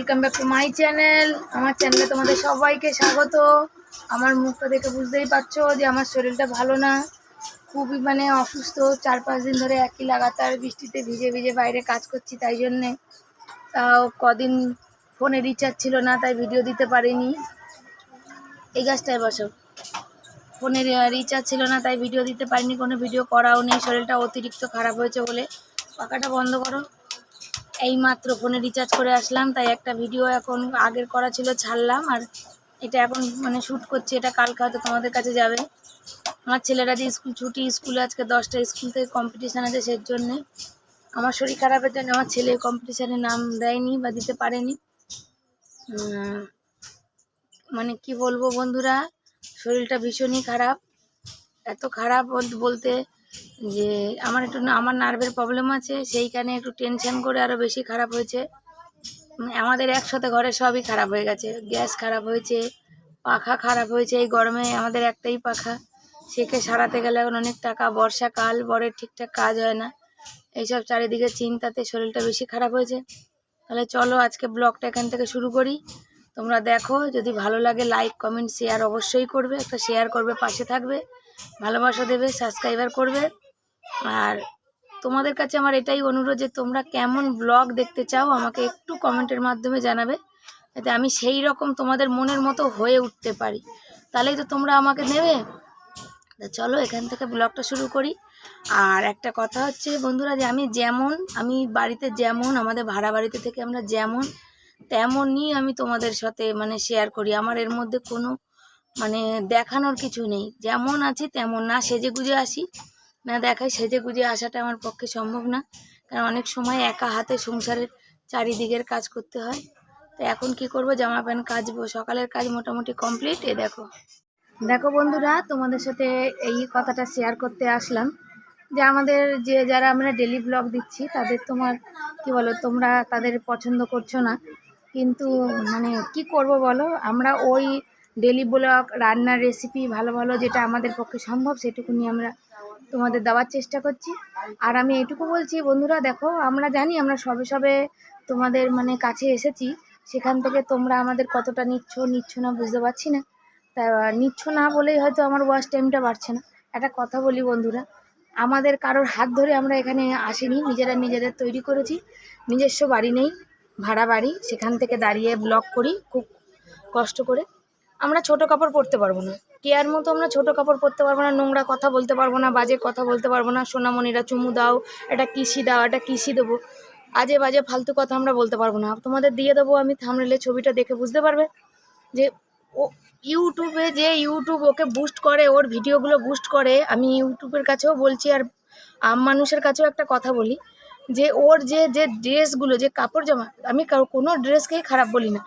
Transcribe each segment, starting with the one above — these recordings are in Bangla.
Welcome back to my channel. আমার চ্যানেলে তোমাদের সবাইকে স্বাগত। আমার মুখটা দেখে বুঝতেই পারছো যে আমার শরীরটা ভালো না, খুবই অসুস্থ। 4-5 দিন ধরে একই লাগাতার বৃষ্টিতে ভিজে ভিজে বাইরে কাজ করছি, তাই জন্যে তাও কদিন ফোনে রিচার্জ ছিল না, তাই ভিডিও দিতে পারিনি। এই গাছটায় বসো। ফোনে রিচার্জ ছিল না তাই ভিডিও দিতে পারিনি, কোনো ভিডিও করাও নেই। শরীরটা অতিরিক্ত খারাপ হয়েছে বলে। পাখাটা বন্ধ করো। এই মাত্র ফোনে রিচার্জ করে আসলাম, তাই একটা ভিডিও এখন আগের করা ছিল ছাড়লাম, আর এটা এখন শ্যুট করছি। এটা কালকে হয়তো তোমাদের কাছে যাবে। আমার ছেলেরা যে স্কুল ছুটি, স্কুলে আজকে 10টা স্কুল থেকে কম্পিটিশান আছে, সেই জন্যে আমার শরীর খারাপের জন্য আমার ছেলে কম্পিটিশানে নাম দেয়নি বা দিতে পারেনি। কি বলবো বন্ধুরা, শরীরটা ভীষণই খারাপ। এত খারাপ বলতে যে আমার নার্ভের প্রবলেম আছে, সেইখানে একটু টেনশন করে আরও বেশি খারাপ হয়েছে। আমাদের একসাথে ঘরে সবই খারাপ হয়ে গেছে। গ্যাস খারাপ হয়েছে, পাখা খারাপ হয়েছে। এই গরমে আমাদের একটাই পাখা, সেকে সারাতে গেলে এখন অনেক টাকা। বর্ষাকাল, বরের ঠিকঠাক কাজ হয় না, এইসব চারিদিকে চিন্তাতে শরীরটা বেশি খারাপ হয়েছে। তাহলে চলো আজকে ব্লগটা এখান থেকে শুরু করি। তোমরা দেখো, যদি ভালো লাগে লাইক কমেন্ট শেয়ার অবশ্যই করবে। একটা শেয়ার করবে, পাশে থাকবে, ভালোবাসা দেবে, সাবস্ক্রাইবার করবে। আর তোমাদের কাছে আমার এটাই অনুরোধ যে তোমরা কেমন ব্লগ দেখতে চাও আমাকে একটু কমেন্টের মাধ্যমে জানাবে, যাতে আমি সেই রকম তোমাদের মনের মতো হয়ে উঠতে পারি। তাহলেই তো তোমরা আমাকে নেবে। তা চলো এখান থেকে ব্লগটা শুরু করি। আর একটা কথা হচ্ছে বন্ধুরা, যে আমি বাড়িতে যেমন, আমাদের ভাড়া বাড়িতে থেকে আমরা যেমন তেমনই আমি তোমাদের সাথে শেয়ার করি। আমার এর মধ্যে কোনো দেখানোর কিছু নেই। যেমন আছি তেমন, না সেজে গুজে আসি না দেখাই। সেজে গুজে আসাটা আমার পক্ষে সম্ভব না, কারণ অনেক সময় একা হাতে সংসারের চারিদিকের কাজ করতে হয়। তো এখন কি করব, জামা প্যান্ট কাচবো। সকালের কাজ মোটামুটি কমপ্লিট। দেখো বন্ধুরা, তোমাদের সাথে এই কথাটা শেয়ার করতে আসলাম যে আমাদের যারা আমরা ডেলি ব্লগ দিচ্ছি, তাদের তোমরা তাদের পছন্দ করছো না। কিন্তু কি করব বলো, আমরা ওই ডেলি ব্লগ, রান্নার রেসিপি ভালো ভালো যেটা আমাদের পক্ষে সম্ভব সেটুকুনি আমরা তোমাদের দেওয়ার চেষ্টা করছি। আর আমি এটুকু বলছি বন্ধুরা, দেখো আমরা জানি আমরা সবে তোমাদের কাছে এসেছি, সেখান থেকে তোমরা আমাদের কতটা নিচ্ছ না বুঝতে পারছি না। তা নিচ্ছ না বলেই হয়তো আমার ওয়াচ টাইমটা বাড়ছে না। একটা কথা বলি বন্ধুরা, আমাদের কারোর হাত ধরে আমরা এখানে আসিনি, নিজেদের তৈরি করেছি। নিজস্ব বাড়ি নেই, ভাড়া বাড়ি, সেখান থেকে দাঁড়িয়ে ব্লগ করি খুব কষ্ট করে। আমরা ছোট কাপড় পরতে পারবো না, কেয়ার মতো আমরা ছোট কাপড় পরতে পারবো না, নোংরা কথা বলতে পারবো না, বাজে কথা বলতে পারবো না। সোনামণিরা চুমু দাও, এটা কিসি দাও, এটা কিসি দেবো, আজে বাজে ফালতু কথা আমরা বলতে পারবো না। তোমাদের দিয়ে দেবো আমি থাম্বনেলে, ছবিটা দেখে বুঝতে পারবে যে ও ইউটিউব ওকে বুস্ট করে, ওর ভিডিওগুলো বুস্ট করে। আমি ইউটিউবের কাছেও বলছি, আর মানুষের কাছেও একটা কথা বলি, যে ওর যে ড্রেসগুলো, যে কাপড় জামা, আমি কোনো ড্রেসকেই খারাপ বলি না।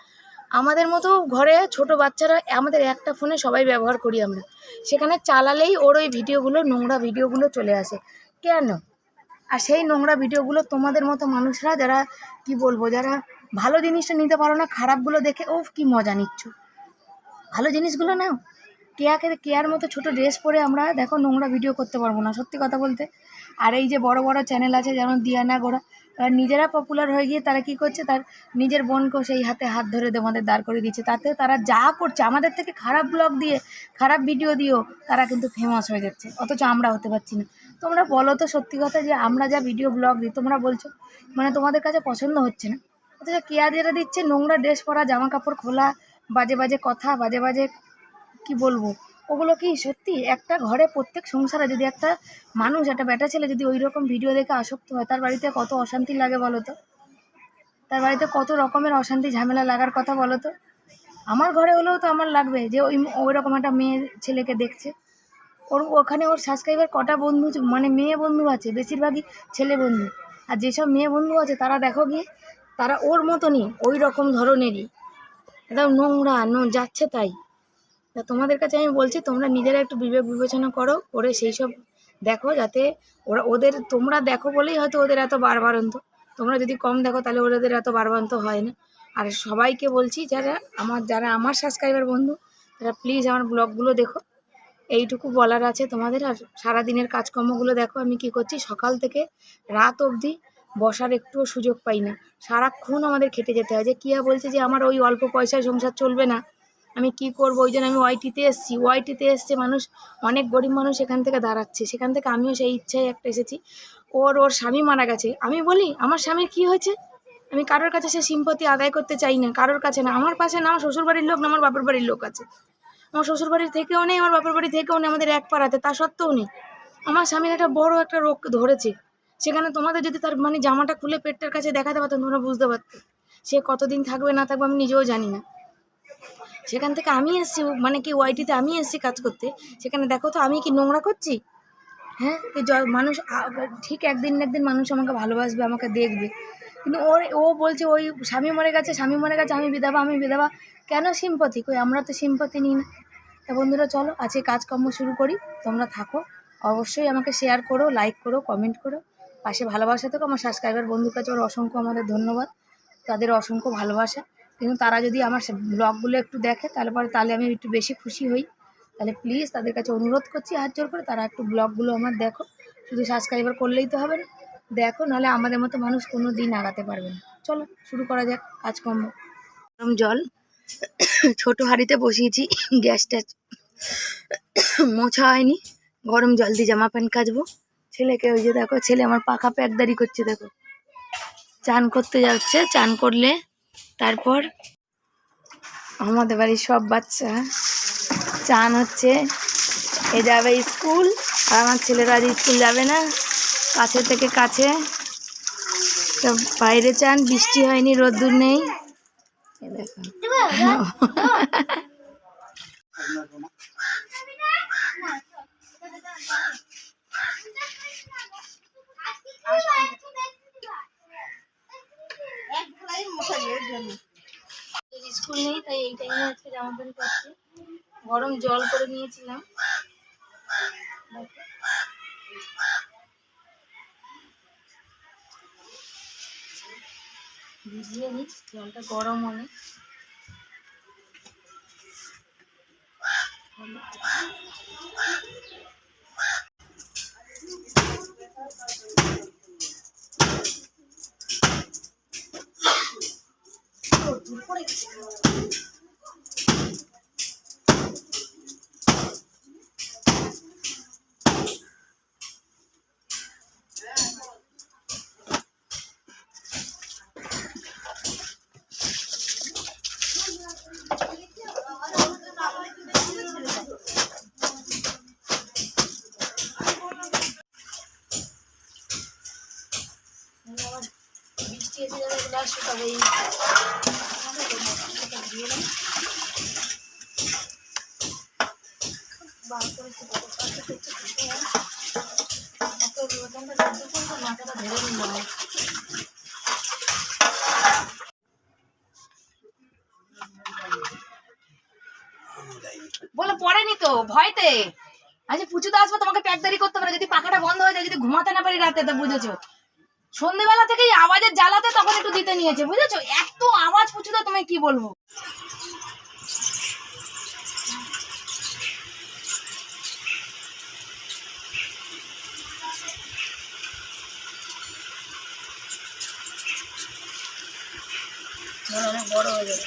আমাদের মতো ঘরে ছোট বাচ্চারা, আমাদের একটা ফোনে সবাই ব্যবহার করি আমরা, সেখানে চালালেই ওর ওই ভিডিওগুলো, নোংরা ভিডিওগুলো চলে আসে। কেন? আর সেই নোংরা ভিডিওগুলো তোমাদের মতো মানুষরা, যারা যারা ভালো জিনিসটা নিতে পারো না, খারাপগুলো দেখে ও কি মজা নিচ্ছ। ভালো জিনিসগুলো নাও। কেয়ার মতো ছোট ড্রেস পরে আমরা দেখো নোংরা ভিডিও করতে পারবো না, সত্যি কথা বলতে। আর এই যে বড় বড় চ্যানেল আছে, যেমন দিয়ানা গোড়া, তারা নিজেরা পপুলার হয়ে গিয়ে তারা কি করছে, তার নিজের বোনকেও সেই হাতে হাত ধরে আমাদের দাঁড় করে দিচ্ছে। তাতে তারা যা করছে, আমাদের থেকে খারাপ ব্লগ দিয়ে, খারাপ ভিডিও দিয়েও তারা কিন্তু ফেমাস হয়ে যাচ্ছে, অথচ আমরা হতে পারছি না। তোমরা বলো তো সত্যি কথা, যে আমরা যা ভিডিও ব্লগ দিই, তোমরা বলছো তোমাদের কাছে পছন্দ হচ্ছে না, অথচ কেয়া যেটা দিচ্ছে নোংরা ড্রেস পরা, জামা কাপড় খোলা, বাজে বাজে কথা, বাজে বাজে কি বলবো, ওগুলো কি সত্যি? একটা ঘরে, প্রত্যেক সংসারে যদি একটা মানুষ, একটা বেটা ছেলে যদি ওই রকম ভিডিও দেখে আসক্ত হয়, তার বাড়িতে কত অশান্তি লাগে বলো তো। তার বাড়িতে কত রকমের অশান্তি ঝামেলা লাগার কথা বলো তো। আমার ঘরে হলেও তো আমার লাগবে যে ওই রকম একটা মেয়ে ছেলেকে দেখছে। ওখানে ওর সাবস্ক্রাইবার কটা বন্ধু, মেয়ে বন্ধু আছে, বেশিরভাগই ছেলে বন্ধু। আর যেসব মেয়ে বন্ধু আছে তারা দেখো গিয়ে, তারা ওর মতনই, ওই রকম ধরনেরই, একদম নোংরা যাচ্ছে তাই। তা তোমাদের কাছে আমি বলছি, তোমরা নিজেরা একটু বিবেক বিবেচনা করে সেই সব দেখো, যাতে তোমরা দেখো বলেই হয়তো ওদের এত বাড়বাড়ন্ত। তোমরা যদি কম দেখো তাহলে ওদের এত বাড়বাড়ন্ত হয় না। আর সবাইকে বলছি, যারা আমার সাবস্ক্রাইবার বন্ধু, তারা প্লিজ আমার ব্লগগুলো দেখো। এইটুকু বলার আছে তোমাদের। আর সারাদিনের কাজকর্মগুলো দেখো আমি কি করছি, সকাল থেকে রাত অবধি বসার একটুও সুযোগ পাই না, সারাক্ষণ আমাদের খেটে যেতে হয়। যে কিয়া বলছে যে আমার ওই অল্প পয়সায় সংসার চলবে না, আমি কি করব, ওই জন্য আমি ওয়াইটিতে এসেছি। ওয়াইটিতে এসছে মানুষ, অনেক গরিব মানুষ এখান থেকে দাঁড়াচ্ছে, সেখান থেকে আমিও সেই ইচ্ছায় একটা এসেছি। ওর স্বামী মারা গেছে, আমি বলি আমার স্বামীর কি হয়েছে, আমি কারোর কাছে সে সিম্পতি আদায় করতে চাই না, কারোর কাছে না, আমার পাশে না আমার শ্বশুরবাড়ির লোক না আমার বাপের বাড়ির লোক আছে, আমার শ্বশুরবাড়ির থেকেও নেই আমার বাপের বাড়ি থেকেও নেই, আমাদের এক পাড়াতে, তা সত্ত্বেও নেই। আমার স্বামীর একটা বড় একটা রোগ ধরেছে, সেখানে তোমাদের যদি তার মানে জামাটা খুলে পেটটার কাছে দেখাতে পারতাম তোমরা বুঝতে পারতে সে কতদিন থাকবে না থাকবে আমি নিজেও জানি না। সেখান থেকে আমি এসেছি, মানে কি ওয়াইটিতে আমি এসেছি কাজ করতে, সেখানে দেখো তো আমি কি নোংরা করছি? হ্যাঁ, মানুষ ঠিক একদিন না একদিন মানুষ আমাকে ভালোবাসবে, আমাকে দেখবে, কিন্তু ও বলছে ওই স্বামী মরে গেছে, স্বামী মরে গেছে, আমি বিধবা, আমি বিধবা। কেন সিম্পথি কই? আমরা তো সিম্পথি নিই না। তা বন্ধুরা চলো আজকে কাজকর্ম শুরু করি, তোমরা থাকো, অবশ্যই আমাকে শেয়ার করো, লাইক করো, কমেন্ট করো, পাশে ভালোবাসা থেকো। আমার সাবস্ক্রাইবার বন্ধুর কাছে ওর অসংখ্য আমাদের ধন্যবাদ, তাদের অসংখ্য ভালোবাসা। কিন্তু তারা যদি আমার ব্লগগুলো একটু দেখে তাহলে আমি একটু বেশি খুশি হই। তাহলে প্লিজ তাদের কাছে অনুরোধ করছি হাত জোর করে, তারা একটু ব্লগগুলো আমার দেখো, শুধু সাবস্ক্রাইবার করলেই তো হবে না, দেখো, নাহলে আমাদের মতো মানুষ কোনো দিন আগাতে পারবে না। চলো শুরু করা যাক কাজকর্ম। গরম জল ছোটো হাঁড়িতে বসিয়েছি, গ্যাসটা মোছা হয়নি, গরম জল দিয়ে জামা প্যান্ট কাচবো। ছেলেকে ওই যে দেখো, ছেলে আমার পাখা প্যাকদারি করছে, দেখো চান করতে যাচ্ছে, চান করলে তারপর আমাদের বাড়ির সব বাচ্চা চান হচ্ছে, এ যাবে স্কুল, আর আমার ছেলেরা আজ স্কুল যাবে না, কাছে থেকে কাছে তো বাইরে চান, বৃষ্টি হয়নি, রোদ্দুর নেই, দেখো স্কুল নেই, তাই এই টাইমে আজকে জামা প্যান্ট কাচ্ছি। গরম জল করে নিয়েছিলাম, ভিজিয়ে নিই, জলটা গরম অনেক। বৃষ্টি এসে যাবে, এগুলো আর শুকাবে মাথাটা ধরে নিলাম। বলে পড়েনি তো ভয়তে, আচ্ছা পুজোতে আসবো, তোমাকে প্যাকদারি করতে পারে, যদি পাখাটা বন্ধ হয়ে যায়, যদি ঘুমাতে না পারি রাতে, তা বুঝেছো, সন্ধ্যেবেলা থেকেই আওয়াজের জ্বালাতে তখন একটু দিতে নিয়েছে, বুঝেছো, এত আওয়াজ পুচুদা তুমি কি বলবো। অনেক বড় হয়ে যাবে।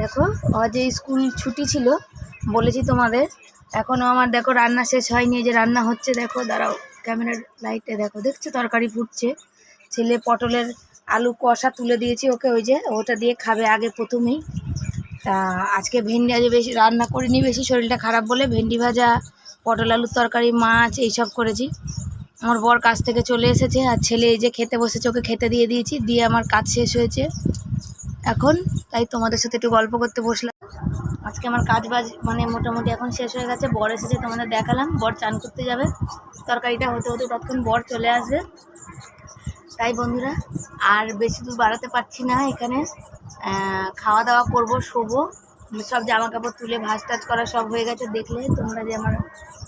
দেখো আজ স্কুল ছুটি ছিল, বলেছি তোমাদের। এখনও আমার দেখো রান্না শেষ হয়নি, যে রান্না হচ্ছে দেখো, দাঁড়াও ক্যামেরার লাইটে দেখো, দেখছো তরকারি ফুটছে। ছেলে পটলের আলু কষা তুলে দিয়েছি ওকে, ওই যে ওটা দিয়ে খাবে আগে প্রথমেই। তা আজকে ভেন্ডি আজ বেশি রান্না করিনি, বেশি শরীরটা খারাপ বলে ভেন্ডি ভাজা, পটল আলুর তরকারি, মাছ এইসব করেছি। আমার বর কাজ থেকে চলে এসেছে, আর ছেলে এই যে খেতে বসেছে, ওকে খেতে দিয়ে দিয়েছি, দিয়ে আমার কাজ শেষ হয়েছে এখন, তাই তোমাদের সাথে একটু গল্প করতে বসলাম। আজকে আমার কাজ বাজ মানে মোটামুটি এখন শেষ হয়ে গেছে। বর এসেছে, তোমাদের দেখালাম, বর চান করতে যাবে, তরকারিটা হতে হতে ততক্ষণ বর চলে আসবে। তাই বন্ধুরা আর বেশি দূর বাড়াতে পারছি না, এখানে খাওয়া দাওয়া করবো, শোবো, সব জামা কাপড় তুলে ভাঁজ টাজ করা সব হয়ে গেছে। দেখলে তোমরা যে আমার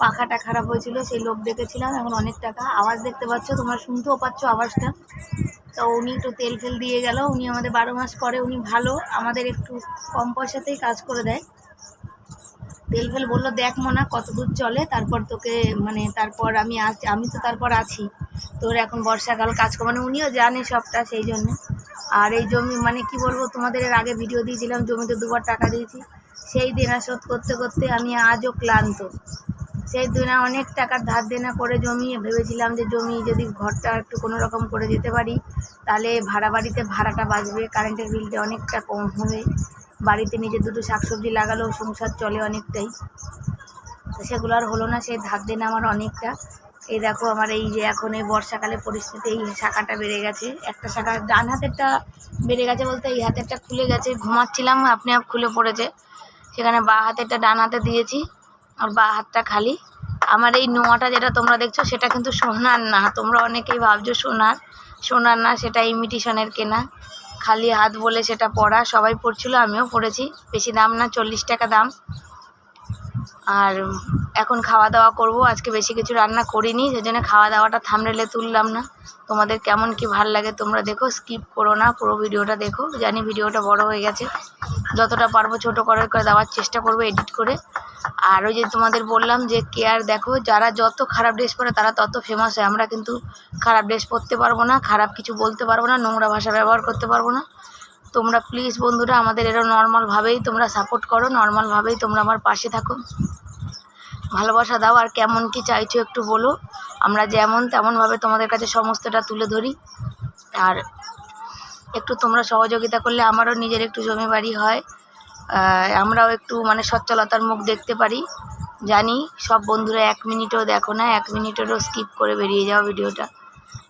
পাখাটা খারাপ হয়েছিল, সেই লোক ডেকেছিলাম, এখন অনেক টাকা। আওয়াজ দেখতে পাচ্ছ, তোমরা শুনতেও পাচ্ছ আওয়াজটা। তো উনি একটু তেল ফেল দিয়ে গেল, উনি আমাদের 12 মাস করে, উনি ভালো, আমাদের একটু কম পয়সাতেই কাজ করে দেয়। তেল ফেল বললো দেখ মনা কত দূর চলে, তারপর তোকে মানে তারপর আমি তো তারপর আছি, তোর এখন বর্ষাকাল কাজ করে, মানে উনিও জানে সবটা, সেই জন্য। আর এই জমি মানে কি বলবো তোমাদের, এর আগে ভিডিও দিয়েছিলাম, জমিতে 2বার টাকা দিয়েছি, সেই দেনা শোধ করতে করতে আমি আজও ক্লান্ত। সেই দেনা অনেক টাকার ধার দেনা করে জমি, ভেবেছিলাম যে জমি যদি ঘরটা একটু কোনো রকম করে যেতে পারি, তাহলে ভাড়া বাড়িতে ভাড়াটা বাঁচবে, কারেন্টের বিলটা অনেকটা কম হবে, বাড়িতে নিজে দুটো শাকসবজি লাগালেও সংসার চলে অনেকটাই। তো সেগুলো আর হলো না, সেই ধার দেনা আমার অনেকটা। এই দেখো আমার এই যে এখন এই বর্ষাকালে পরিস্থিতি, এই শাখাটা বেড়ে গেছে, একটা শাখা ডান হাতেরটা বেড়ে গেছে বলতে এই হাতেরটা খুলে গেছে, ঘুমাচ্ছিলাম আপনি আপ খুলে পড়েছে, সেখানে বাঁ হাতেরটা ডান হাতে দিয়েছি, আর বাঁ হাতটা খালি। আমার এই নোয়াটা যেটা তোমরা দেখছো সেটা কিন্তু সোনার না, তোমরা অনেকেই ভাবছো সোনার না, সেটা ইমিটেশনের কেনা, খালি হাত বলে সেটা পরা, সবাই পরছিল, আমিও পরেছি, বেশি দাম না, 40 টাকা দাম। আর এখন খাওয়া দাওয়া করব, আজকে বেশি কিছু রান্না করিনি, সেজন্য খাওয়া দাওয়াটা থাম্বনেলে তুললাম না। তোমাদের কেমন কি ভাল লাগে তোমরা দেখো, স্কিপ করো না, পুরো ভিডিওটা দেখো। জানি ভিডিওটা বড় হয়ে গেছে, যতটা পারবো ছোটো করে দেওয়ার চেষ্টা করবো এডিট করে। আর ওই যে তোমাদের বললাম যে কেয়ার, দেখো যারা যত খারাপ ড্রেস পরে তারা তত ফেমাস হয়, আমরা কিন্তু খারাপ ড্রেস পরতে পারবো না, খারাপ কিছু বলতে পারবো না, নোংরা ভাষা ব্যবহার করতে পারবো না। তোমরা প্লিজ বন্ধুরা আমাদের এরকম নর্মালভাবেই তোমরা সাপোর্ট করো, নর্মালভাবেই তোমরা আমার পাশে থাকো, ভালোবাসা দাও। আর কেমন কি চাইছো একটু বলো, আমরা যেমন তেমনভাবে তোমাদের কাছে সমস্তটা তুলে ধরি। আর একটু তোমরা সহযোগিতা করলে আমারও নিজের একটু জমি বাড়ি হয়, আমরাও একটু মানে সচ্ছলতার মুখ দেখতে পারি। জানি সব বন্ধুরা 1 মিনিটও দেখো না, 1 মিনিটেরও স্কিপ করে বেরিয়ে যাও ভিডিওটা।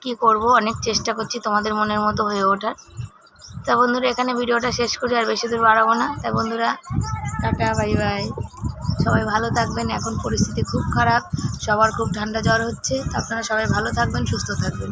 কি করব, অনেক চেষ্টা করছি তোমাদের মনের মতো হয়ে ওঠার। তা বন্ধুরা এখানে ভিডিওটা শেষ করি, আর বেশি দূর বাড়াবো না। তাই বন্ধুরা টাটা, বাই বাই, সবাই ভালো থাকবেন। এখন পরিস্থিতি খুব খারাপ, সবার খুব ঠান্ডা জ্বর হচ্ছে, তো আপনারা সবাই ভালো থাকবেন, সুস্থ থাকবেন।